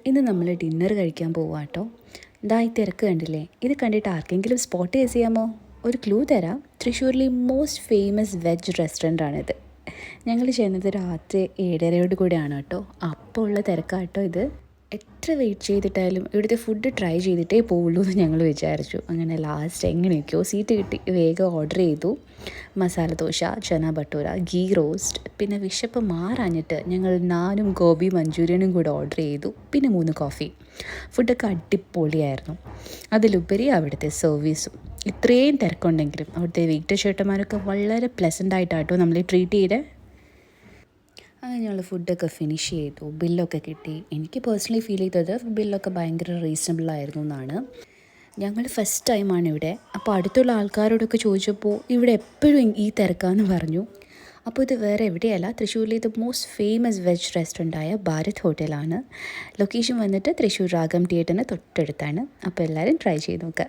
ഇന്ന് നമ്മൾ ഡിന്നർ കഴിക്കാൻ പോവാം കേട്ടോ. ഇതാ ഈ തിരക്ക് കണ്ടില്ലേ? ഇത് കണ്ടിട്ട് ആർക്കെങ്കിലും സ്പോട്ട് ഗസ് ചെയ്യാമോ? ഒരു ക്ലൂ തരാം. തൃശ്ശൂരിലെ മോസ്റ്റ് ഫേമസ് വെജ് റെസ്റ്റോറൻ്റ് ആണിത്. ഞങ്ങൾ ചെയ്യുന്നത് രാത്രി 7:30 കൂടെയാണ് കേട്ടോ. അപ്പോൾ ഉള്ള തിരക്കാട്ടോ ഇത്. എത്ര വെയിറ്റ് ചെയ്തിട്ടായാലും ഇവിടുത്തെ ഫുഡ് ട്രൈ ചെയ്തിട്ടേ പോവുള്ളൂ എന്ന് ഞങ്ങൾ വിചാരിച്ചു. അങ്ങനെ ലാസ്റ്റ് എങ്ങനെയൊക്കെയോ സീറ്റ് കിട്ടി, വേഗം ഓർഡർ ചെയ്തു. മസാല ദോശ, ചന ഭട്ടൂര, ഗീ റോസ്റ്റ്, പിന്നെ വിശപ്പ് മാറാഞ്ഞിട്ട് ഞങ്ങൾ നാനും ഗോബി മഞ്ചൂരിയനും കൂടെ ഓർഡർ ചെയ്തു. പിന്നെ 3 കോഫി. ഫുഡൊക്കെ അടിപൊളിയായിരുന്നു. അതിലുപരി അവിടുത്തെ സർവീസും. ഇത്രയും തിരക്കുണ്ടെങ്കിലും അവിടുത്തെ വെയിറ്റർ ചേട്ടന്മാരൊക്കെ വളരെ പ്ലസൻ്റ് ആയിട്ടാട്ടോ നമ്മളെ ട്രീറ്റ് ചെയ്തേ. അങ്ങനെ ഞങ്ങൾ ഫുഡൊക്കെ ഫിനിഷ് ചെയ്തു, ബില്ലൊക്കെ കിട്ടി. എനിക്ക് പേഴ്സണലി ഫീൽ ചെയ്തത് ബില്ലൊക്കെ ഭയങ്കര റീസണബിളായിരുന്നു എന്നാണ്. ഞങ്ങൾ ഫസ്റ്റ് ടൈമാണ് ഇവിടെ. അപ്പോൾ അടുത്തുള്ള ആൾക്കാരോടൊക്കെ ചോദിച്ചപ്പോൾ ഇവിടെ എപ്പോഴും ഈ തിരക്കാന്ന് പറഞ്ഞു. അപ്പോൾ ഇത് വേറെ എവിടെയല്ല, തൃശ്ശൂരിലെ ഇത് മോസ്റ്റ് ഫേമസ് വെജ് റെസ്റ്റോറൻ്റായ ഭാരത് ഹോട്ടലാണ്. ലൊക്കേഷൻ വന്നിട്ട് തൃശ്ശൂർ രാഗം തിയേറ്ററിന് തൊട്ടടുത്താണ്. അപ്പോൾ എല്ലാവരും ട്രൈ ചെയ്ത് നോക്കുക.